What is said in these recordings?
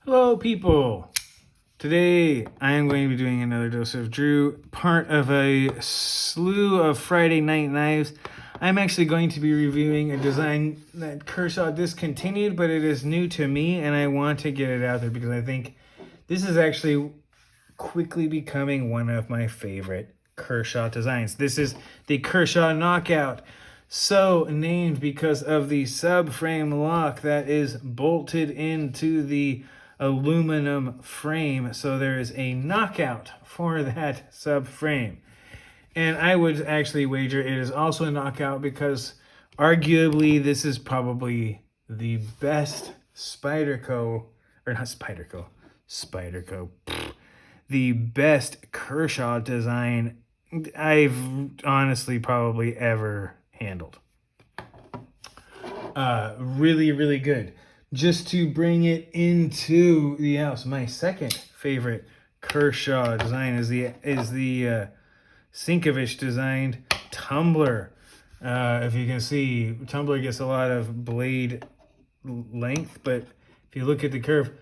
Hello, people. Today, I am going to be doing another dose of Drew, part of a slew of Friday Night Knives. I'm actually going to be reviewing a design that Kershaw discontinued, but it is new to me, and I want to get it out there because I think this is actually quickly becoming one of my favorite Kershaw designs. This is the Kershaw Knockout. So named because of the subframe lock that is bolted into the aluminum frame. So there is a knockout for that subframe. And I would actually wager it is also a knockout because arguably this is probably the best Spyderco, or not Spyderco, Spyderco, the best Kershaw design I've honestly probably ever handled. Really, really good. Just to bring it into the house, my second favorite Kershaw design is the Sinkovich designed tumbler. If you can see, tumbler gets a lot of blade length, but if you look at the curve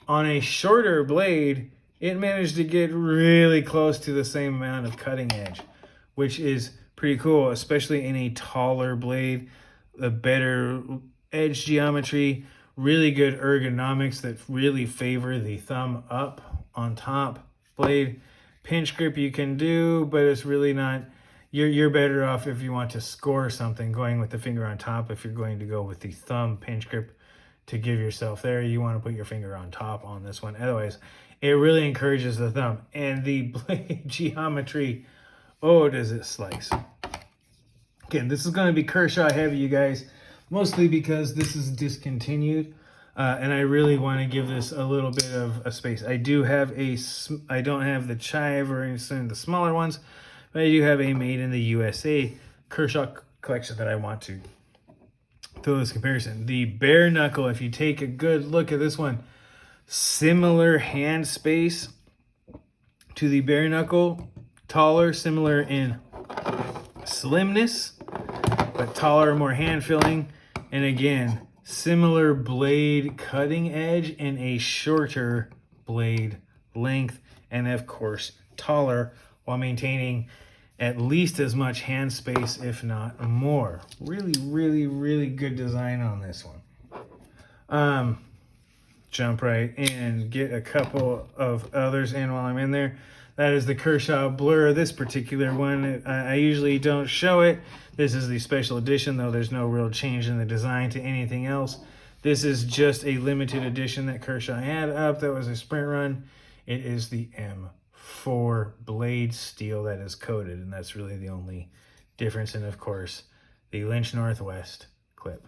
on a shorter blade, it managed to get really close to the same amount of cutting edge, which is pretty cool, especially in a taller blade. A better edge geometry, really good ergonomics that really favor the thumb up on top blade. Pinch grip you can do, but it's really not, you're better off if you want to score something going with the finger on top. If you're going to go with the thumb pinch grip to give yourself there, you want to put your finger on top on this one. Otherwise, it really encourages the thumb. And the blade geometry, oh, does it slice. Again, this is going to be Kershaw heavy, you guys, mostly because this is discontinued, and I really want to give this a little bit of a space. I don't have the Chive or any of the smaller ones, but I do have a made in the USA Kershaw collection that I want to throw this comparison. The bare knuckle, if you take a good look at this one, similar hand space to the bare knuckle, taller, similar in slimness, but taller, more hand filling, and again, similar blade cutting edge and a shorter blade length, and of course, taller while maintaining at least as much hand space, if not more. Really, really, really good design on this one. Jump right in, get a couple of others in while I'm in there. That is the Kershaw Blur. This particular one, I usually don't show it. This is the special edition, though there's no real change in the design to anything else. This is just a limited edition that Kershaw had up. That was a sprint run. It is the M4 blade steel that is coated, and that's really the only difference. And of course, the Lynch Northwest clip.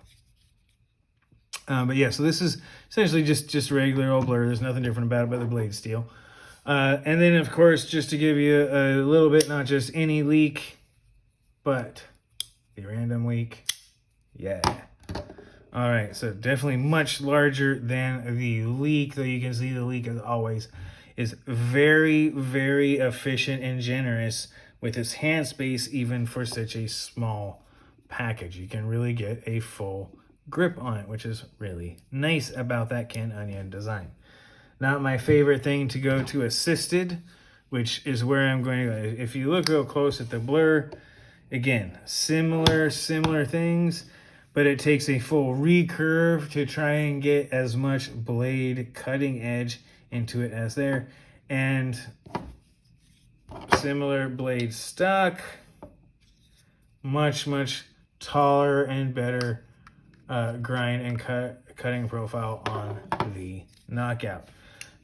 But yeah, so this is essentially just regular old Blur. There's nothing different about it but the blade steel. And then, of course, just to give you a little bit, not just any leak, but the random leak. Yeah. All right, so definitely much larger than the leak, though you can see the leak, as always, is very, very efficient and generous with its hand space, even for such a small package. You can really get a full grip on it, which is really nice about that Ken Onion design. Not my favorite thing to go to assisted, which is where I'm going to go. If you look real close at the Blur, again, similar things, but it takes a full recurve to try and get as much blade cutting edge into it as there. And similar blade stock, much taller and better grind and cutting profile on the Knockout.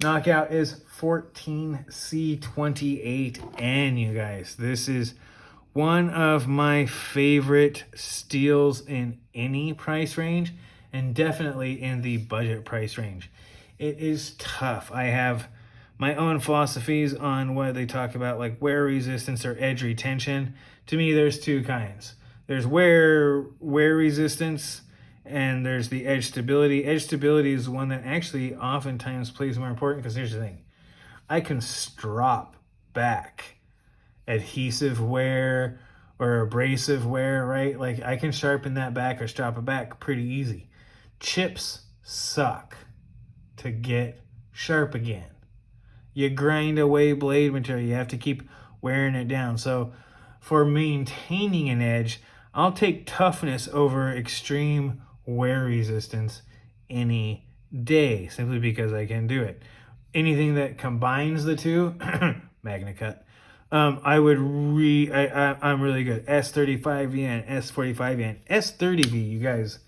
Knockout is 14C28N, you guys. This is one of my favorite steels in any price range, and definitely in the budget price range. It is tough. I have my own philosophies on what they talk about, like wear resistance or edge retention. To me, there's two kinds. There's wear resistance, and there's the edge stability. Edge stability is one that actually oftentimes plays more important, because here's the thing. I can strop back adhesive wear or abrasive wear, right? Like I can sharpen that back or strop it back pretty easy. Chips suck. to get sharp again. You grind away blade material. You have to keep wearing it down. So for maintaining an edge, I'll take toughness over extreme wear resistance any day, simply because I can do it. Anything that combines the two, Magna Cut, I'm really good. S35V and S45V and S30V, you guys.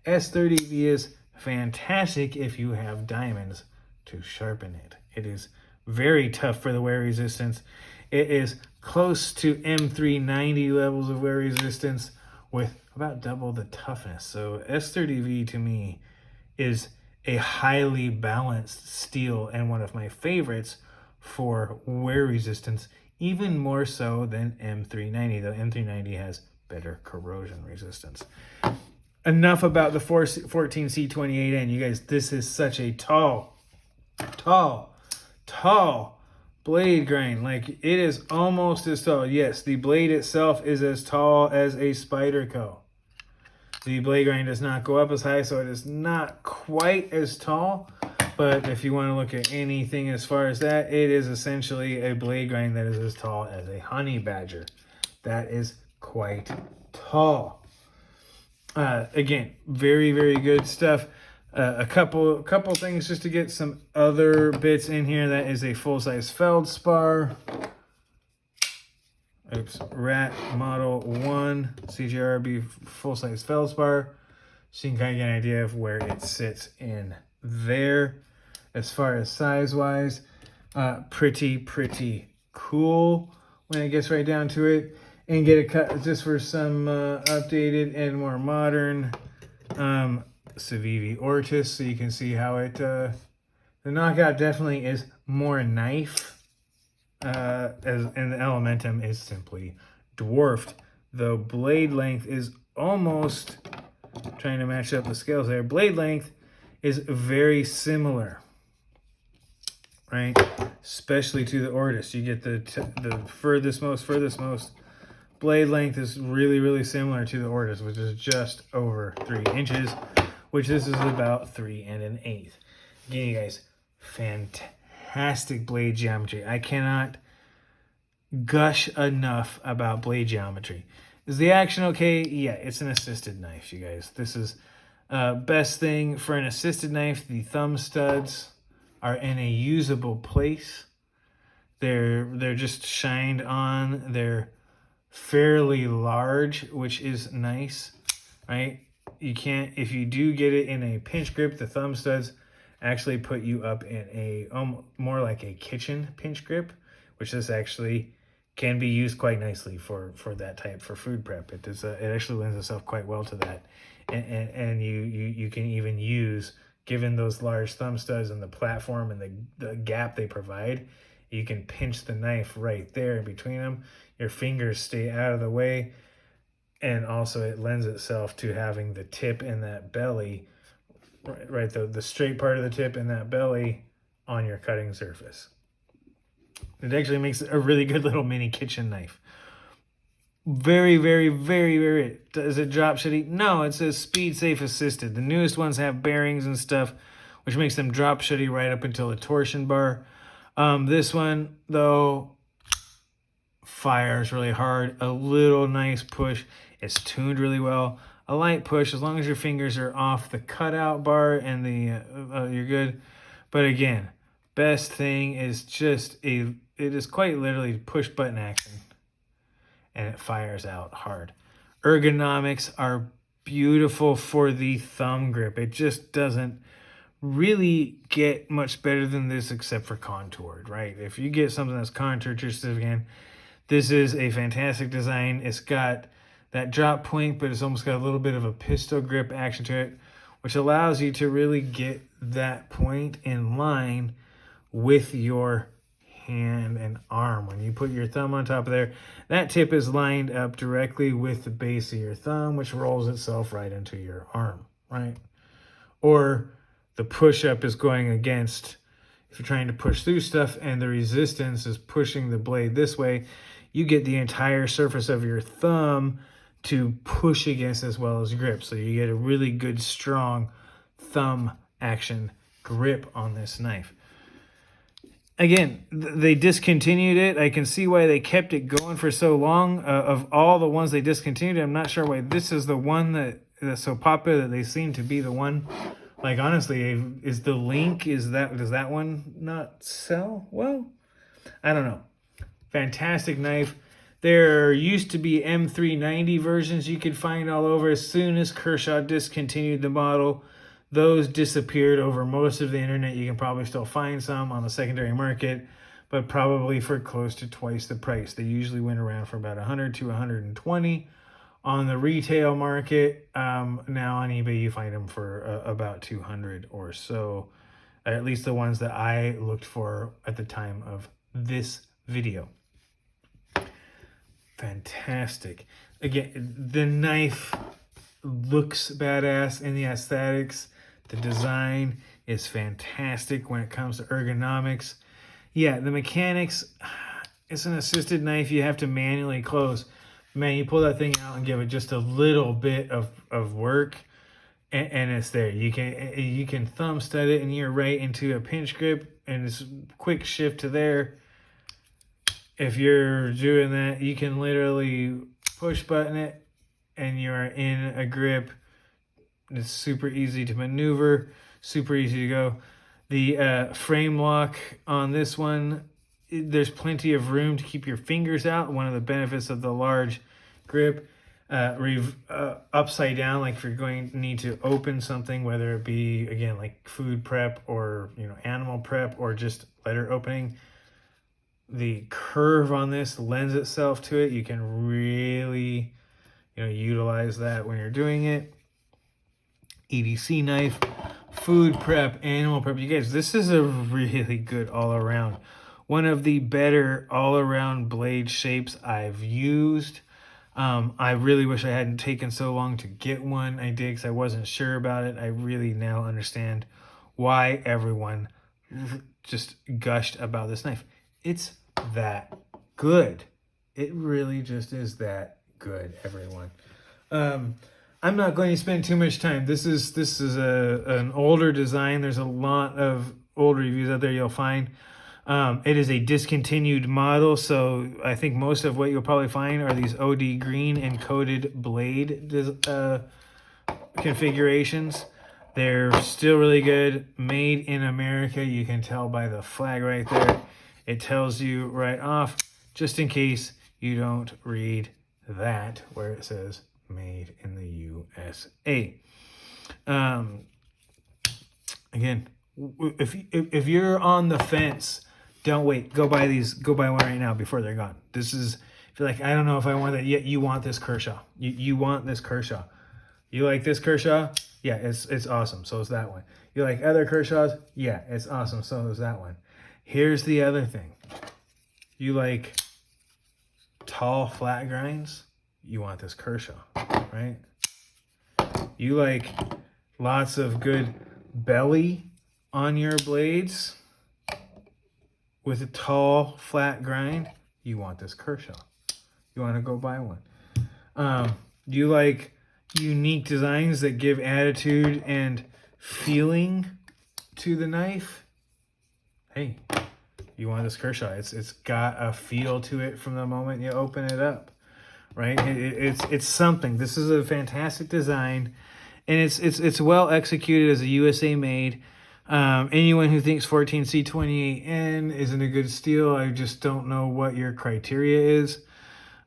S30V is fantastic if you have diamonds to sharpen it. It is very tough for the wear resistance. It is close to M390 levels of wear resistance with about double the toughness. So S30V to me is a highly balanced steel and one of my favorites for wear resistance, even more so than M390, though M390 has better corrosion resistance. Enough about the 14C28N. You guys, this is such a tall blade grind. Like, it is almost as tall. Yes, the blade itself is as tall as a Spyderco. The blade grind does not go up as high, so it is not quite as tall. But if you want to look at anything as far as that, it is essentially a blade grind that is as tall as a honey badger. That is quite tall. Again, very, very good stuff. A couple things just to get some other bits in here. That is a full-size feldspar. Oops, Rat Model 1 CJRB full-size feldspar. So you can kind of get an idea of where it sits in there. As far as size-wise, pretty cool when it gets right down to it. And get a cut just for some updated and more modern Civivi Ortis, so you can see how it, the Knockout definitely is more knife, and the Elementum is simply dwarfed. The blade length is almost, trying to match up the scales there, blade length is very similar, right? Especially to the Ortis. You get the furthest most. Blade length is really similar to the Ortis, which is just over 3 inches, which this is about 3 1/8. Again, you guys, fantastic blade geometry. I cannot gush enough about blade geometry. Is the action okay? Yeah, it's an assisted knife, you guys. This is best thing for an assisted knife. The thumb studs are in a usable place. They're just shined on. They're fairly large, which is nice, right? You can't, if you do get it in a pinch grip, the thumb studs actually put you up in a more like a kitchen pinch grip, which this actually can be used quite nicely for that type, for food prep. It does, it actually lends itself quite well to that, and you can even use, given those large thumb studs and the platform and the gap they provide, you can pinch the knife right there in between them. Your fingers stay out of the way, and also it lends itself to having the tip in that belly, right, the straight part of the tip in that belly on your cutting surface. It actually makes a really good little mini kitchen knife. Very, does it drop shitty? No, it says speed safe assisted. The newest ones have bearings and stuff, which makes them drop shitty right up until the torsion bar. This one, though, fires really hard. A little nice push. It's tuned really well. A light push, as long as your fingers are off the cutout bar and you're good. But again, best thing is just it is quite literally push button action, and it fires out hard. Ergonomics are beautiful for the thumb grip. It just doesn't really get much better than this except for contoured, right? If you get something that's contoured, just again, this is a fantastic design. It's got that drop point, but it's almost got a little bit of a pistol grip action to it, which allows you to really get that point in line with your hand and arm. When you put your thumb on top of there, that tip is lined up directly with the base of your thumb, which rolls itself right into your arm, right? Or the push-up is going against, if you're trying to push through stuff and the resistance is pushing the blade this way, you get the entire surface of your thumb to push against as well as grip. So you get a really good, strong thumb action grip on this knife. Again, they discontinued it. I can see why they kept it going for so long. Of all the ones they discontinued, I'm not sure why this is the one that's so popular that they seem to be the one. Like, honestly, is the Link, does that one not sell well? I don't know. Fantastic knife. There used to be M390 versions you could find all over. As soon as Kershaw discontinued the model, those disappeared over most of the internet. You can probably still find some on the secondary market, but probably for close to twice the price. They usually went around for about 100 to 120 on the retail market. Now on eBay, you find them for about 200 or so, at least the ones that I looked for at the time of this video. Fantastic. Again, the knife looks badass in the aesthetics. The design is fantastic when it comes to ergonomics. Yeah, the mechanics, it's an assisted knife. You have to manually close. Man, you pull that thing out and give it just a little bit of work, and it's there. You can thumb stud it and you're right into a pinch grip, and it's quick shift to there. If you're doing that, you can literally push button it and you're in a grip. It's super easy to maneuver, super easy to go. The frame lock on this one, there's plenty of room to keep your fingers out. One of the benefits of the large grip, upside down, like if you're going to need to open something, whether it be, again, like food prep or, animal prep or just letter opening. The curve on this lends itself to it. You can really, utilize that when you're doing it. EDC knife, food prep, animal prep. You guys, this is a really good all-around. One of the better all-around blade shapes I've used. I really wish I hadn't taken so long to get one. I did because I wasn't sure about it. I really now understand why everyone just gushed about this knife. It's that good. It really just is that good, everyone. I'm not going to spend too much time. This is an older design. There's a lot of old reviews out there you'll find. It is a discontinued model, so I think most of what you'll probably find are these OD green and coated blade configurations. They're still really good. Made in America. You can tell by the flag right there. It tells you right off, just in case you don't read that, where it says made in the USA. Again, if you're on the fence, don't wait. Go buy one right now before they're gone. This is, if you're like, I don't know if I want that yet, you want this Kershaw. You want this Kershaw. You like this Kershaw? Yeah, it's awesome. So is that one. You like other Kershaws? Yeah, it's awesome. So is that one. Here's the other thing. You like tall flat grinds? You want this Kershaw, right? You like lots of good belly on your blades with a tall flat grind? You want this Kershaw. You want to go buy one. You like unique designs that give attitude and feeling to the knife? Hey, you want this Kershaw. It's got a feel to it from the moment you open it up, right? It's something. This is a fantastic design, and it's well executed as a USA made. Anyone who thinks 14C28N isn't a good steel, I just don't know what your criteria is.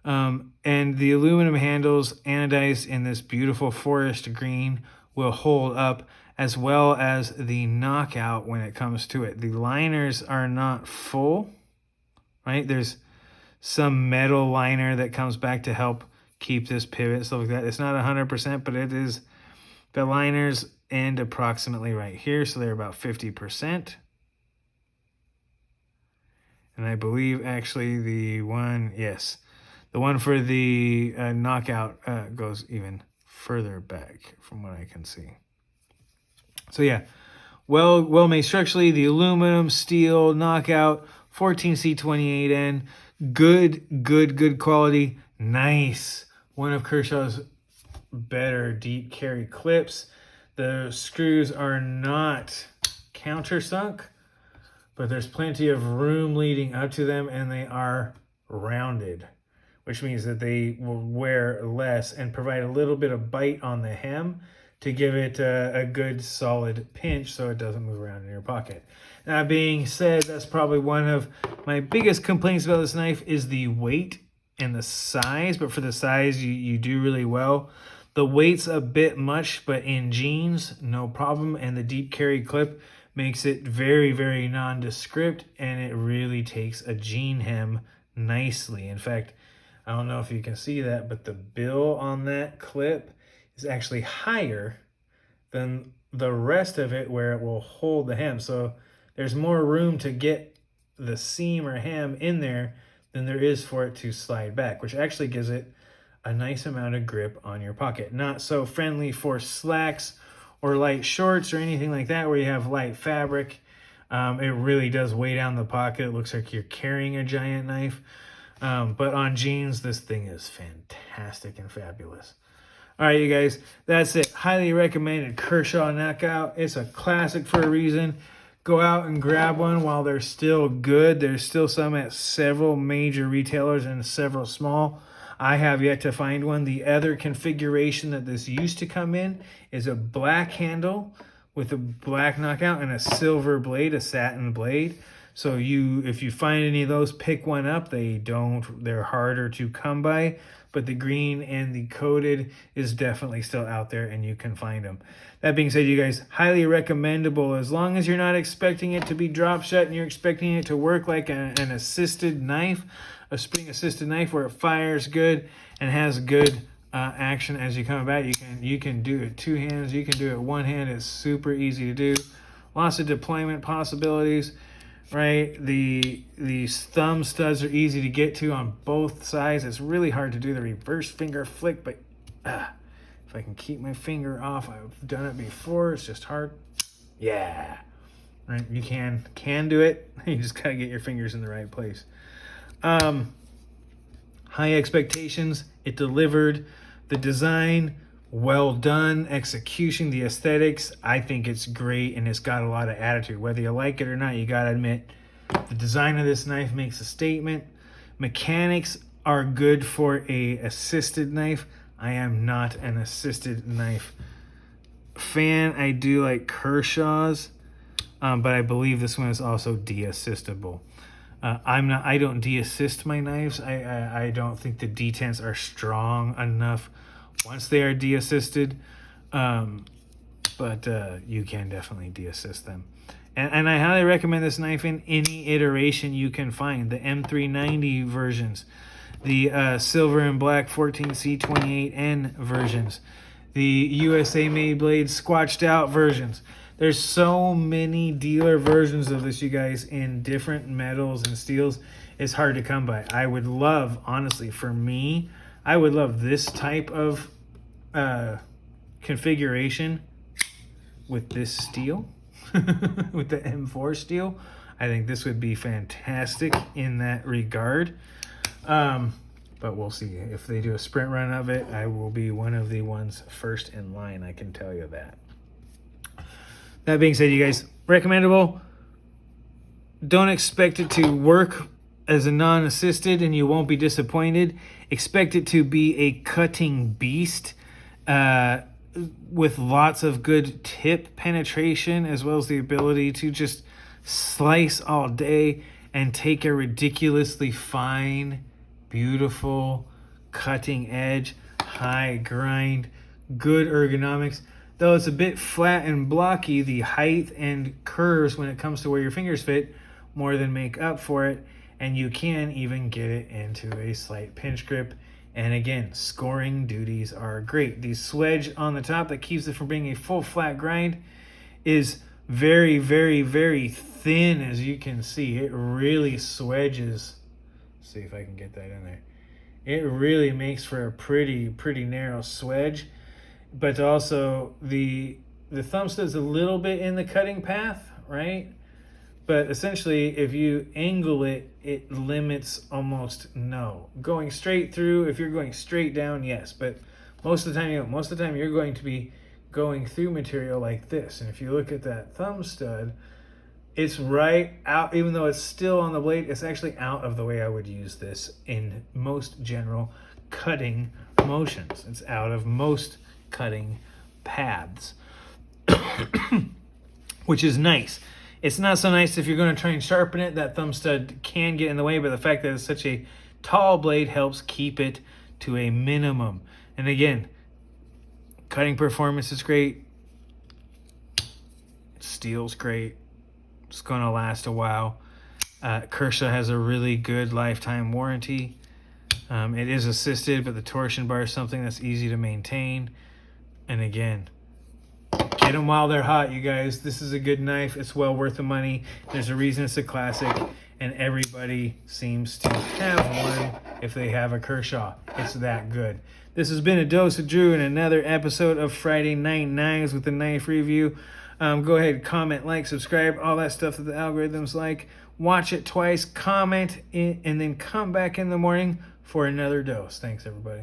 And the aluminum handles anodized in this beautiful forest green will hold up, as well as the knockout when it comes to it. The liners are not full, right? There's some metal liner that comes back to help keep this pivot, stuff like that. It's not 100%, but it is. The liners end approximately right here, so they're about 50%. And I believe actually the one for the knockout goes even further back from what I can see. So yeah, well made structurally. The aluminum, steel, knockout, 14C28N, good quality, nice. One of Kershaw's better deep carry clips. The screws are not countersunk, but there's plenty of room leading up to them, and they are rounded, which means that they will wear less and provide a little bit of bite on the hem to give it a good solid pinch so it doesn't move around in your pocket. That being said, that's probably one of my biggest complaints about this knife is the weight and the size, but for the size, you do really well. The weight's a bit much, but in jeans, no problem, and the deep carry clip makes it very, very nondescript, and it really takes a jean hem nicely. In fact, I don't know if you can see that, but the bill on that clip is actually higher than the rest of it where it will hold the hem. So there's more room to get the seam or hem in there than there is for it to slide back, which actually gives it a nice amount of grip on your pocket. Not so friendly for slacks or light shorts or anything like that where you have light fabric. It really does weigh down the pocket. It looks like you're carrying a giant knife. But on jeans, this thing is fantastic and fabulous. All right, you guys, that's it. Highly recommended Kershaw Knockout. It's a classic for a reason. Go out and grab one while they're still good. There's still some at several major retailers and several small. I have yet to find one. The other configuration that this used to come in is a black handle with a black knockout and a silver blade, a satin blade. So if you find any of those, pick one up. They're harder to come by, but the green and the coated is definitely still out there and you can find them. That being said, you guys, highly recommendable as long as you're not expecting it to be drop shut and you're expecting it to work like an assisted knife, a spring assisted knife where it fires good and has good action as you come about. You can do it two hands, you can do it one hand. It's super easy to do. Lots of deployment possibilities. Right, these thumb studs are easy to get to on both sides. It's really hard to do the reverse finger flick, but if I can keep my finger off, I've done it before. It's just hard. Yeah, right. You can do it. You just gotta get your fingers in the right place. High expectations. It delivered. The design, well done. Execution, the aesthetics, I think it's great, and it's got a lot of attitude. Whether you like it or not, you gotta admit, the design of this knife makes a statement. Mechanics are good for a assisted knife. I am not an assisted knife fan. I do like Kershaw's, but I believe this one is also de-assistable. I don't de-assist my knives. I don't think the detents are strong enough once they are de-assisted, but you can definitely de-assist them. And I highly recommend this knife in any iteration you can find. The M390 versions, the silver and black 14C28N versions, the USA made blade squatched out versions. There's so many dealer versions of this, you guys, in different metals and steels. It's hard to come by. I would love, honestly, for me, I would love this type of configuration with this steel, with the M4 steel. I think this would be fantastic in that regard. But we'll see. If they do a sprint run of it, I will be one of the ones first in line. I can tell you that. That being said, you guys, recommendable. Don't expect it to work as a non-assisted and you won't be disappointed. Expect it to be a cutting beast with lots of good tip penetration, as well as the ability to just slice all day and take a ridiculously fine, beautiful cutting edge, high grind, good ergonomics. Though it's a bit flat and blocky, the height and curves when it comes to where your fingers fit more than make up for it, and you can even get it into a slight pinch grip. And again, scoring duties are great. The swedge on the top that keeps it from being a full flat grind is very, very, very thin, as you can see. It really swedges. Let's see if I can get that in there. It really makes for a pretty narrow swedge. But also the thumb stud's a little bit in the cutting path, right? But essentially, if you angle it, it limits almost no. Going straight through, if you're going straight down, yes. But most of the time, you're going to be going through material like this. And if you look at that thumb stud, It's right out, even though it's still on the blade, it's actually out of the way I would use this in most general cutting motions. It's out of most cutting paths, which is nice. It's not so nice if you're going to try and sharpen it. That thumb stud can get in the way, but the fact that it's such a tall blade helps keep it to a minimum. And again, cutting performance is great. Steel's great. It's going to last a while. Kershaw has a really good lifetime warranty. It is assisted, but the torsion bar is something that's easy to maintain. And again, get them while they're hot, you guys. This is a good knife. It's well worth the money. There's a reason it's a classic, and everybody seems to have one if they have a Kershaw. It's that good. This has been a Dose of Drew and another episode of Friday Night Knives with a knife review. Go ahead, comment, like, subscribe, all that stuff that the algorithms like. Watch it twice, comment, and then come back in the morning for another dose. Thanks, everybody.